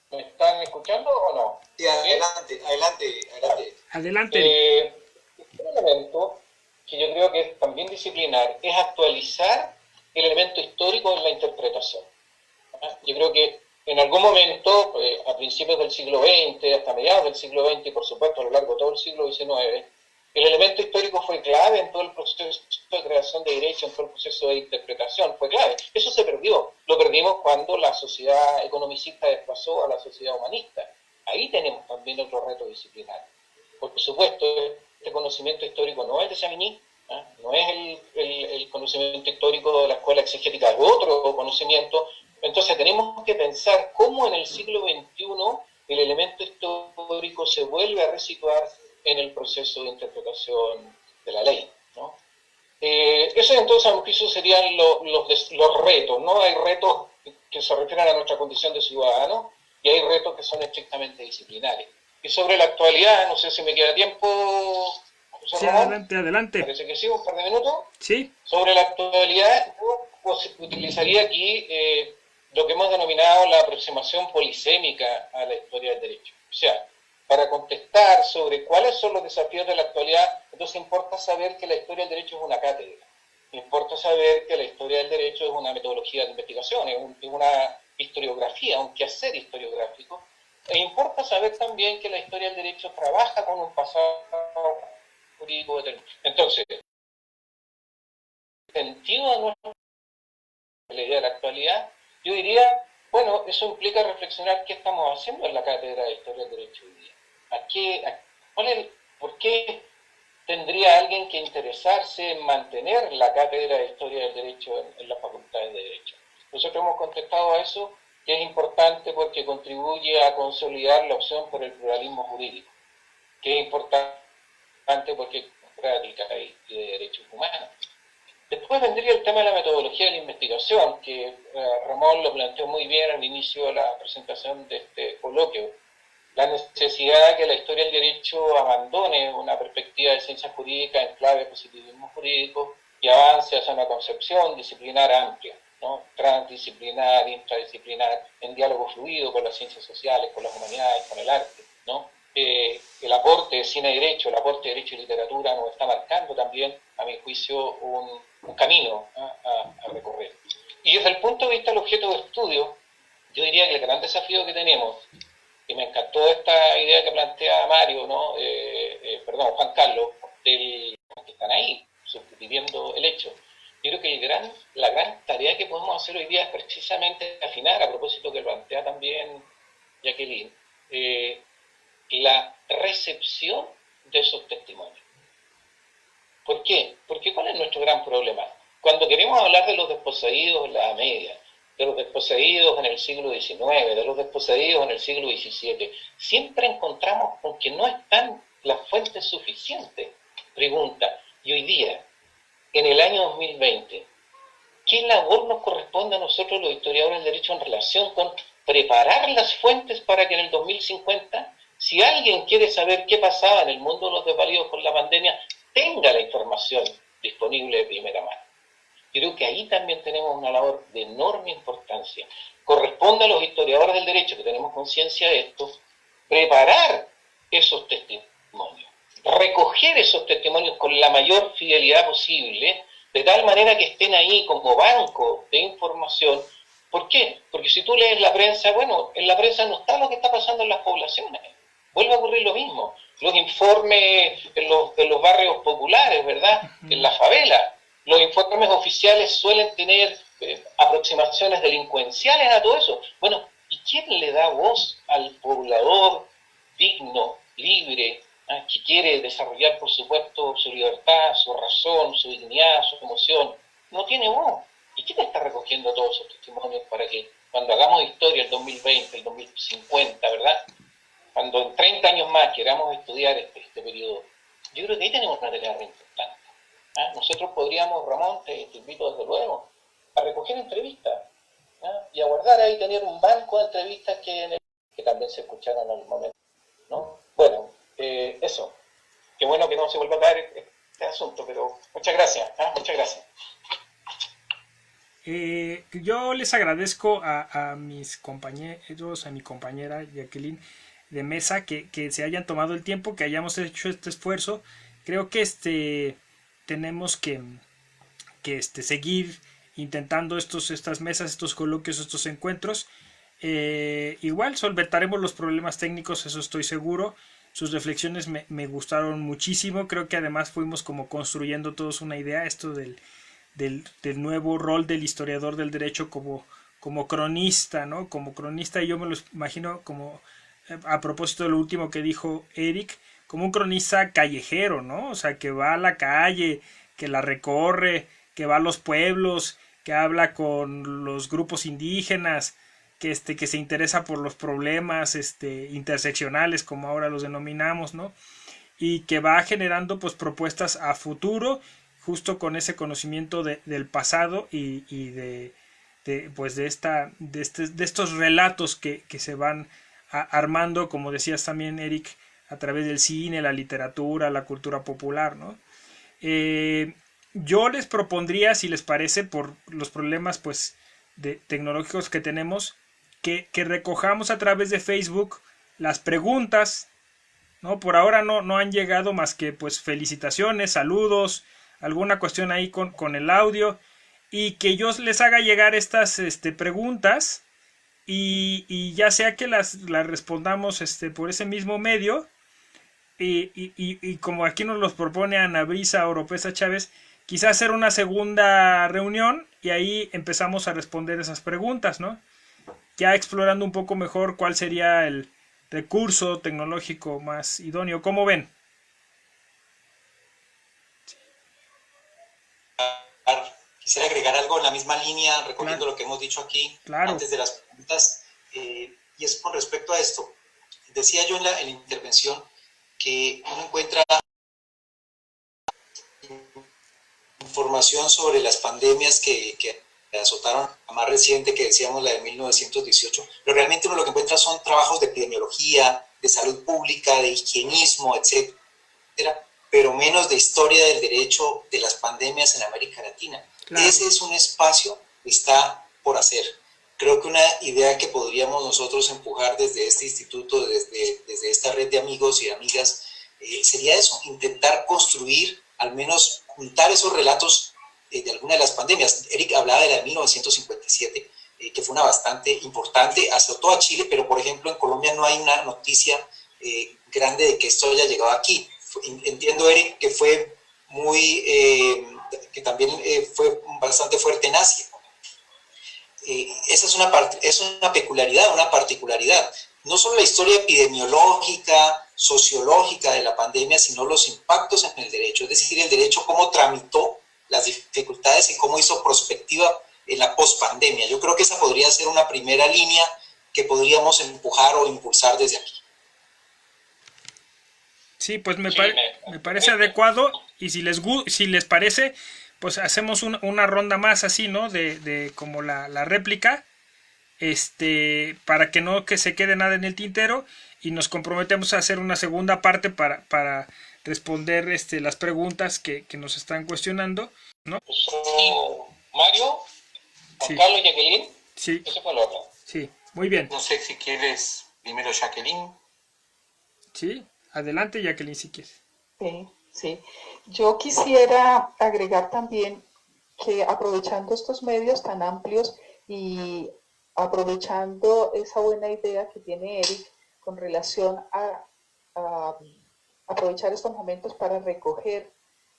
[SPEAKER 3] ¿Me están escuchando o no?
[SPEAKER 1] Sí, adelante.
[SPEAKER 2] Adelante.
[SPEAKER 3] Un elemento que yo creo que es también disciplinar es actualizar el elemento histórico en la interpretación. Yo creo que en algún momento, a principios del siglo XX, hasta mediados del siglo XX y por supuesto a lo largo de todo el siglo XIX, el elemento histórico fue clave en todo el proceso de creación de derechos, en todo el proceso de interpretación, fue clave. Eso se perdió. Lo perdimos cuando la sociedad economicista desplazó a la sociedad humanista. Ahí tenemos también otro reto disciplinario. Por supuesto, este conocimiento histórico no es de Savigny, no es el conocimiento histórico de la escuela exegética, es otro conocimiento. Entonces tenemos que pensar cómo en el siglo XXI el elemento histórico se vuelve a resituar en el proceso de interpretación de la ley, ¿no? Esos entonces a mi juicio serían los retos, ¿no? Hay retos que se refieren a nuestra condición de ciudadano y hay retos que son estrictamente disciplinarios. Y sobre la actualidad, no sé si me queda tiempo.
[SPEAKER 2] Sí, adelante.
[SPEAKER 3] Parece que sí, un par de minutos.
[SPEAKER 2] Sí.
[SPEAKER 3] Sobre la actualidad, yo utilizaría aquí lo que hemos denominado la aproximación polisémica a la historia del derecho. O sea, para contestar sobre cuáles son los desafíos de la actualidad, entonces importa saber que la historia del derecho es una cátedra. Importa saber que la historia del derecho es una metodología de investigación, es una historiografía, un quehacer historiográfico. E importa saber también que la historia del derecho trabaja con un pasado jurídico determinado. Entonces, el sentido de la idea de la actualidad, yo diría, bueno, eso implica reflexionar qué estamos haciendo en la cátedra de historia del derecho hoy día. ¿Por qué tendría alguien que interesarse en mantener la cátedra de historia del derecho en las facultades de derecho? Nosotros hemos contestado a eso, que es importante porque contribuye a consolidar la opción por el pluralismo jurídico, que es importante porque es práctica y de derechos humanos. Después vendría el tema de la metodología de la investigación, que Ramón lo planteó muy bien al inicio de la presentación de este coloquio. La necesidad de que la historia del derecho abandone una perspectiva de ciencia jurídica en clave de positivismo jurídico y avance hacia una concepción disciplinar amplia, ¿no? Transdisciplinar, intradisciplinar, en diálogo fluido con las ciencias sociales, con las humanidades, con el arte, ¿no? El aporte de cine y derecho, el aporte de derecho y literatura nos está marcando también, a mi juicio, un camino a recorrer. Y desde el punto de vista del objeto de estudio, yo diría que el gran desafío que tenemos, y me encantó esta idea que plantea Mario, ¿no? Perdón, Juan Carlos, que están ahí, subviviendo el hecho. Yo creo que la gran tarea que podemos hacer hoy día es precisamente afinar, a propósito que plantea también Jacqueline, la recepción de esos testimonios. ¿Por qué? Porque ¿cuál es nuestro gran problema? Cuando queremos hablar de los desposeídos en la Edad Media, de los desposeídos en el siglo XIX, de los desposeídos en el siglo XVII, siempre encontramos con que no están las fuentes suficientes. Pregunta, y hoy día, en el año 2020, ¿qué labor nos corresponde a nosotros los historiadores del derecho en relación con preparar las fuentes para que en el 2050, si alguien quiere saber qué pasaba en el mundo de los desvalidos con la pandemia, tenga la información disponible de primera mano? Yo creo que ahí también tenemos una labor de enorme importancia. Corresponde a los historiadores del derecho, que tenemos conciencia de esto, preparar esos testimonios, recoger esos testimonios con la mayor fidelidad posible, de tal manera que estén ahí como banco de información. ¿Por qué? Porque si tú lees la prensa, bueno, en la prensa no está lo que está pasando en las poblaciones. Vuelve a ocurrir lo mismo. Los informes de los barrios populares, ¿verdad? En la favela. Los informes oficiales suelen tener aproximaciones delincuenciales a todo eso. Bueno, ¿y quién le da voz al poblador digno, libre, que quiere desarrollar, por supuesto, su libertad, su razón, su dignidad, su emoción? No tiene voz. ¿Y quién está recogiendo todos esos testimonios para que cuando hagamos historia el 2020, el 2050, ¿verdad? Cuando en 30 años más queramos estudiar este periodo, yo creo que ahí tenemos una tarea re importante. Nosotros podríamos, Ramón, te invito desde luego, a recoger entrevistas y a guardar ahí, tener un banco de entrevistas que también se escucharon en el momento, ¿no? Bueno, eso. Qué bueno que no se vuelva a caer este asunto, pero muchas gracias, muchas gracias.
[SPEAKER 2] Yo les agradezco a mis compañeros, a mi compañera Jacqueline de mesa, que se hayan tomado el tiempo, que hayamos hecho este esfuerzo. Creo que tenemos que seguir intentando estas mesas, estos coloquios, estos encuentros. Igual solventaremos los problemas técnicos, eso estoy seguro. Sus reflexiones me gustaron muchísimo. Creo que además fuimos como construyendo todos una idea, esto del nuevo rol del historiador del derecho como cronista, ¿no? Como cronista, yo me lo imagino como, a propósito de lo último que dijo Eric, como un cronista callejero, ¿no? O sea, que va a la calle, que la recorre, que va a los pueblos, que habla con los grupos indígenas, que se interesa por los problemas interseccionales, como ahora los denominamos, ¿no? Y que va generando pues propuestas a futuro, justo con ese conocimiento del pasado y de estos relatos que se van armando, como decías también, Eric, a través del cine, la literatura, la cultura popular, ¿no? Yo les propondría, si les parece, por los problemas pues tecnológicos que tenemos, que recojamos a través de Facebook las preguntas, ¿no? Por ahora no han llegado más que pues felicitaciones, saludos, alguna cuestión ahí con el audio, y que yo les haga llegar estas preguntas y ya sea que las respondamos por ese mismo medio, y como aquí nos los propone Ana Brisa Oropesa Chávez, quizás hacer una segunda reunión y ahí empezamos a responder esas preguntas, ¿no? Ya explorando un poco mejor cuál sería el recurso tecnológico más idóneo. ¿Cómo ven?
[SPEAKER 1] Quisiera agregar algo en la misma línea, recogiendo lo que hemos dicho aquí antes de las preguntas, y es con respecto a esto. Decía yo en la intervención que uno encuentra información sobre las pandemias que azotaron, la más reciente que decíamos, la de 1918, pero realmente uno lo que encuentra son trabajos de epidemiología, de salud pública, de higienismo, etcétera, pero menos de historia del derecho de las pandemias en América Latina. Claro. Ese es un espacio que está por hacer. Creo que una idea que podríamos nosotros empujar desde este instituto, desde esta red de amigos y amigas, sería eso, intentar construir, al menos juntar esos relatos de alguna de las pandemias. Eric hablaba de la de 1957, que fue una bastante importante, azotó a Chile, pero por ejemplo en Colombia no hay una noticia grande de que esto haya llegado aquí. Entiendo, Eric, que fue muy, que también fue bastante fuerte en Asia. Esa es una peculiaridad, una particularidad. No solo la historia epidemiológica, sociológica de la pandemia, sino los impactos en el derecho, es decir, el derecho cómo tramitó las dificultades y cómo hizo prospectiva en la pospandemia. Yo creo que esa podría ser una primera línea que podríamos empujar o impulsar desde aquí.
[SPEAKER 2] Sí, pues me parece adecuado, y si les parece, pues hacemos una ronda más así, ¿no? De como la réplica, para que no que se quede nada en el tintero, y nos comprometemos a hacer una segunda parte para responder las preguntas que nos están cuestionando, ¿no?
[SPEAKER 3] Mario, Juan
[SPEAKER 2] Sí,
[SPEAKER 3] Carlos y Jacqueline,
[SPEAKER 2] sí,
[SPEAKER 3] ese fue el orden.
[SPEAKER 2] sí, muy bien.
[SPEAKER 5] No sé si quieres primero Jacqueline.
[SPEAKER 2] Sí, adelante, Jacqueline, si quieres.
[SPEAKER 4] Sí, sí. Yo quisiera agregar también que aprovechando estos medios tan amplios y aprovechando esa buena idea que tiene Eric con relación a aprovechar estos momentos para recoger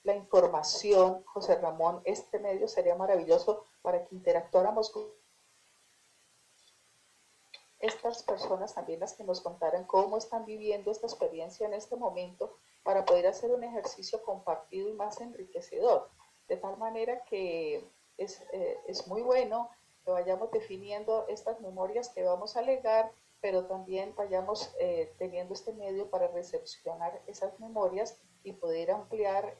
[SPEAKER 4] la información, José Ramón, este medio sería maravilloso para que interactuáramos con estas personas, también las que nos contaran cómo están viviendo esta experiencia en este momento, para poder hacer un ejercicio compartido y más enriquecedor, de tal manera que es muy bueno que vayamos definiendo estas memorias que vamos a legar, pero también vayamos teniendo este medio para recepcionar esas memorias y poder ampliar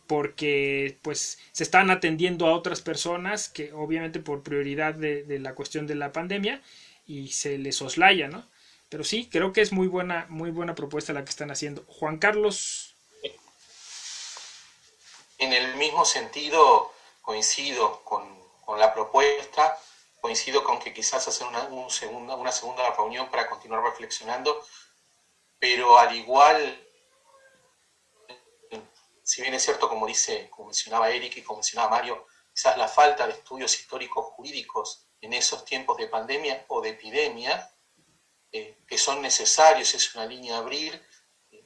[SPEAKER 2] porque pues se están atendiendo a otras personas que obviamente por prioridad de la cuestión de la pandemia, y se les soslaya, ¿no? Pero sí, creo que es muy buena propuesta la que están haciendo. Juan Carlos.
[SPEAKER 5] En el mismo sentido, coincido con la propuesta, coincido con que quizás hacer una segunda reunión para continuar reflexionando, pero al igual, si bien es cierto, como mencionaba Eric y como mencionaba Mario, quizás la falta de estudios históricos jurídicos en esos tiempos de pandemia o de epidemia, que son necesarios, es una línea a abrir.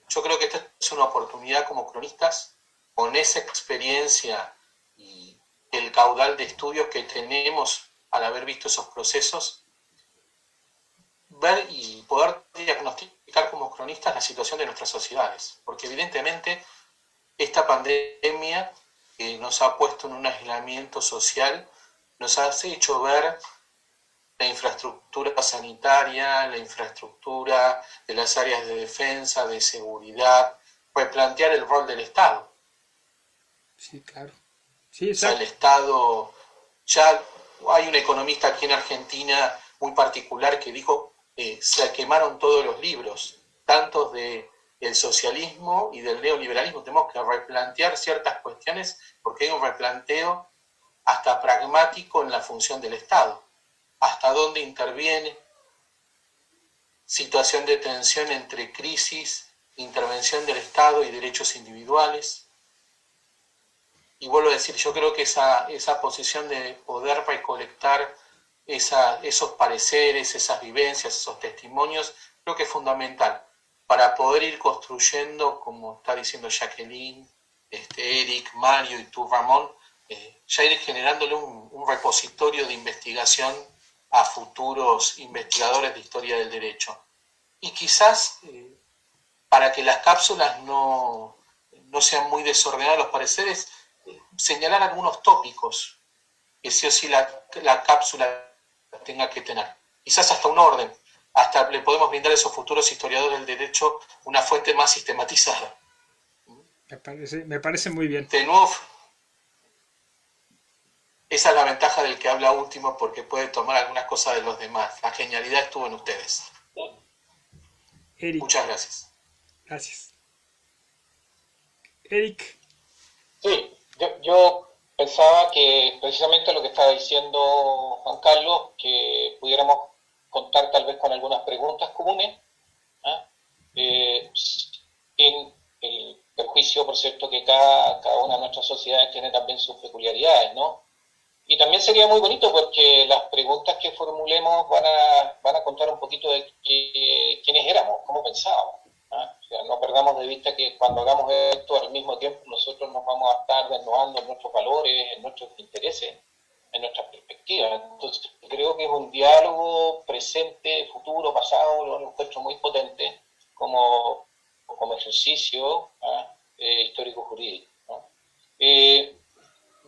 [SPEAKER 5] Yo creo que esta es una oportunidad como cronistas, con esa experiencia y el caudal de estudios que tenemos al haber visto esos procesos, ver y poder diagnosticar como cronistas la situación de nuestras sociedades, porque evidentemente esta pandemia nos ha puesto en un aislamiento social, nos ha hecho ver la infraestructura sanitaria, la infraestructura de las áreas de defensa, de seguridad, replantear el rol del Estado.
[SPEAKER 2] Sí, claro. Sí,
[SPEAKER 5] O sea,
[SPEAKER 2] exacto.
[SPEAKER 5] el Estado, ya hay un economista aquí en Argentina muy particular que dijo, se quemaron todos los libros, tantos del socialismo y del neoliberalismo. Tenemos que replantear ciertas cuestiones porque hay un replanteo hasta pragmático en la función del Estado. Hasta dónde interviene, situación de tensión entre crisis, intervención del Estado y derechos individuales. Y vuelvo a decir, yo creo que esa posición de poder recolectar esos pareceres, esas vivencias, esos testimonios, creo que es fundamental para poder ir construyendo, como está diciendo Jacqueline, Eric, Mario y tú, Ramón, ya ir generándole un repositorio de investigación a futuros investigadores de historia del derecho. Y quizás para que las cápsulas no sean muy desordenadas los pareceres, señalar algunos tópicos que sí o sí la cápsula tenga que tener. Quizás hasta un orden, hasta le podemos brindar a esos futuros historiadores del derecho una fuente más sistematizada.
[SPEAKER 2] Me parece muy bien.
[SPEAKER 5] De nuevo, esa es la ventaja del que habla último, porque puede tomar algunas cosas de los demás. La genialidad estuvo en ustedes.
[SPEAKER 2] Eric.
[SPEAKER 5] Muchas gracias.
[SPEAKER 2] Gracias. Eric.
[SPEAKER 3] Sí, yo pensaba que precisamente lo que estaba diciendo Juan Carlos, que pudiéramos contar tal vez con algunas preguntas comunes, sin el perjuicio, por cierto, que cada una de nuestras sociedades tiene también sus peculiaridades, ¿no? Y también sería muy bonito porque las preguntas que formulemos van a contar un poquito de quiénes éramos, cómo pensábamos. ¿Ah? O sea, no perdamos de vista que cuando hagamos esto al mismo tiempo nosotros nos vamos a estar desnudando en nuestros valores, en nuestros intereses, en nuestras perspectivas. Entonces creo que es un diálogo presente, futuro, pasado, lo encuentro muy potente como ejercicio histórico-jurídico, ¿no?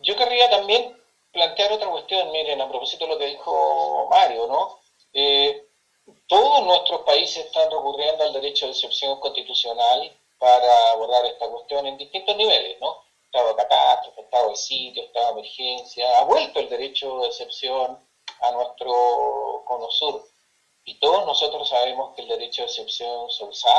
[SPEAKER 3] Yo querría también plantear otra cuestión, miren, a propósito de lo que dijo Mario, ¿no? Todos nuestros países están recurriendo al derecho de excepción constitucional para abordar esta cuestión en distintos niveles, ¿no? Estado de catástrofe, estado de sitio, estado de emergencia, ha vuelto el derecho de excepción a nuestro cono sur. Y todos nosotros sabemos que el derecho de excepción se usa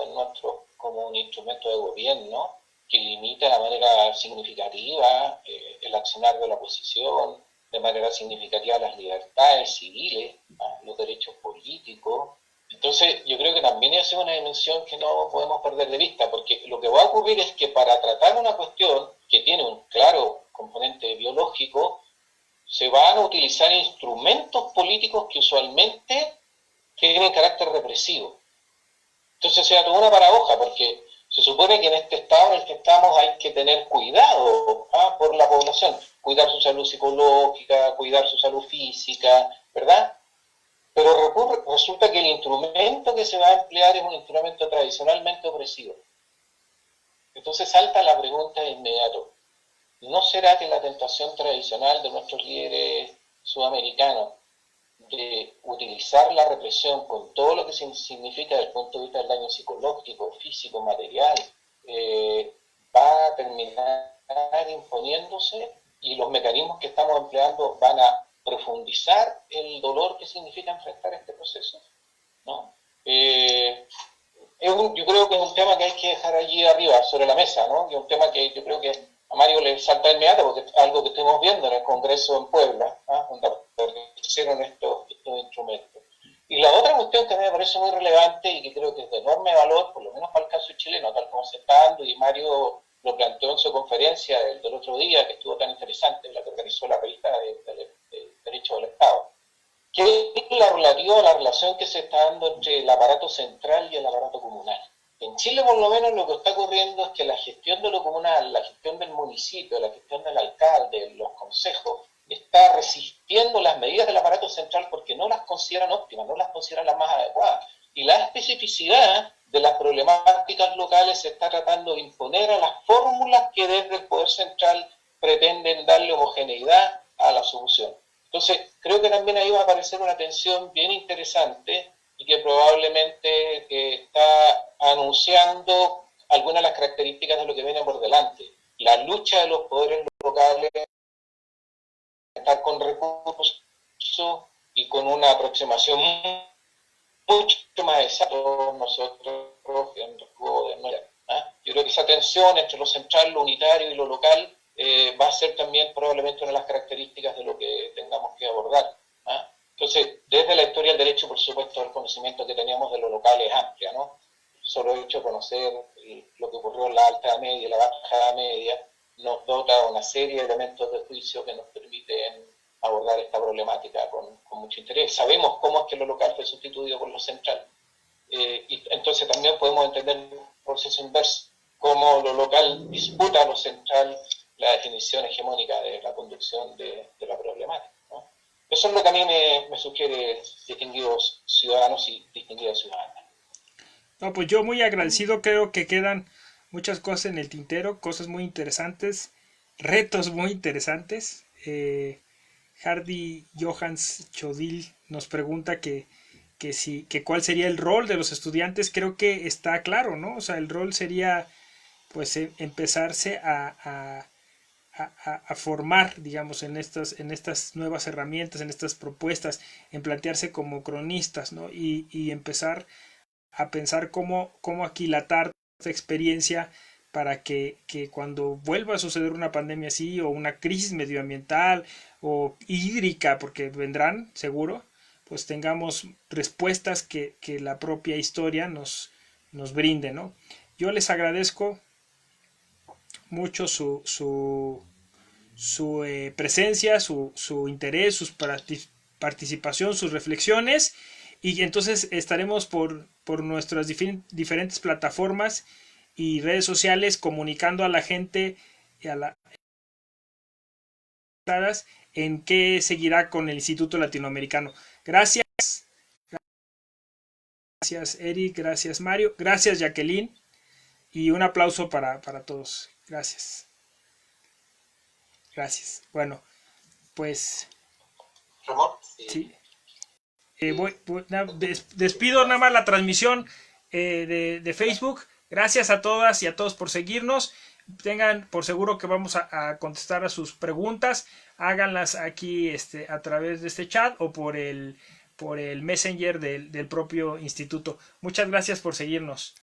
[SPEAKER 3] en nuestro como un instrumento de gobierno que limita de manera significativa el accionar de la oposición, de manera significativa las libertades civiles, los derechos políticos. Entonces yo creo que también es una dimensión que no podemos perder de vista, porque lo que va a ocurrir es que para tratar una cuestión que tiene un claro componente biológico, se van a utilizar instrumentos políticos que usualmente tienen carácter represivo. Entonces se da toda una paradoja, porque se supone que en este estado en el que estamos hay que tener cuidado por la población, cuidar su salud psicológica, cuidar su salud física, ¿verdad? Pero resulta que el instrumento que se va a emplear es un instrumento tradicionalmente opresivo. Entonces salta la pregunta de inmediato, ¿no será que la tentación tradicional de nuestros líderes sudamericanos de utilizar la represión con todo lo que significa desde el punto de vista del daño psicológico, físico, material, va a terminar imponiéndose y los mecanismos que estamos empleando van a profundizar el dolor que significa enfrentar este proceso? ¿No? Yo creo que es un tema que hay que dejar allí arriba, sobre la mesa, ¿no? Y un tema que yo creo que a Mario le salta de inmediato, porque es algo que estuvimos viendo en el Congreso en Puebla, donde hicieron estos instrumentos. Y la otra cuestión que a mí me parece muy relevante y que creo que es de enorme valor, por lo menos para el caso chileno, tal como se está dando, y Mario lo planteó en su conferencia del otro día, que estuvo tan interesante, la que organizó la revista de Derecho del Estado, que es la relativa a la relación que se está dando entre el aparato central y el aparato comunal. En Chile, por lo menos, lo que está ocurriendo es que la gestión de lo comunal, la gestión del municipio, la gestión del alcalde, los consejos, está resistiendo las medidas del aparato central porque no las consideran óptimas, no las consideran las más adecuadas. Y la especificidad de las problemáticas locales se está tratando de imponer a las fórmulas que desde el Poder Central pretenden darle homogeneidad a la solución. Entonces, creo que también ahí va a aparecer una tensión bien interesante y que probablemente está anunciando algunas de las características de lo que viene por delante. La lucha de los poderes locales, estar con recursos y con una aproximación mucho más exacta nosotros en el juego de nueva. Yo creo que esa tensión entre lo central, lo unitario y lo local va a ser también probablemente una de las características de lo que tengamos que abordar. Entonces, desde la historia del derecho, por supuesto, el conocimiento que teníamos de lo local es amplia, ¿no? Solo el hecho de conocer lo que ocurrió en la alta media y la baja media nos dota una serie de elementos de juicio que nos permiten abordar esta problemática con mucho interés. Sabemos cómo es que lo local fue sustituido por lo central. Y entonces también podemos entender el proceso inverso, cómo lo local disputa a lo central la definición hegemónica de la conducción de la problemática, ¿no? Eso es lo que a mí me sugiere, distinguidos ciudadanos y distinguidas ciudadanas.
[SPEAKER 2] No, pues yo muy agradecido, creo que quedan muchas cosas en el tintero, cosas muy interesantes, retos muy interesantes. Hardy Johans Chodil nos pregunta que cuál sería el rol de los estudiantes. Creo que está claro, ¿no? O sea, el rol sería pues empezarse a formar, digamos, en estas nuevas herramientas, en estas propuestas, en plantearse como cronistas, ¿no? Y empezar a pensar cómo aquilatar esta experiencia para que cuando vuelva a suceder una pandemia así, o una crisis medioambiental o hídrica, porque vendrán seguro, pues tengamos respuestas que la propia historia nos brinde, ¿no? Yo les agradezco mucho su presencia, su interés, su participación, sus reflexiones, y entonces estaremos por nuestras diferentes plataformas y redes sociales comunicando a la gente y a la en qué seguirá con el Instituto Latinoamericano. Gracias. Gracias Eric, gracias Mario, gracias Jacqueline, y un aplauso para todos. Gracias. Gracias. Bueno, pues
[SPEAKER 1] Ramón,
[SPEAKER 2] sí. Despido nada más la transmisión de Facebook. Gracias a todas y a todos por seguirnos. Tengan por seguro que vamos a contestar a sus preguntas. Háganlas aquí a través de este chat o por el Messenger del propio instituto. Muchas gracias por seguirnos.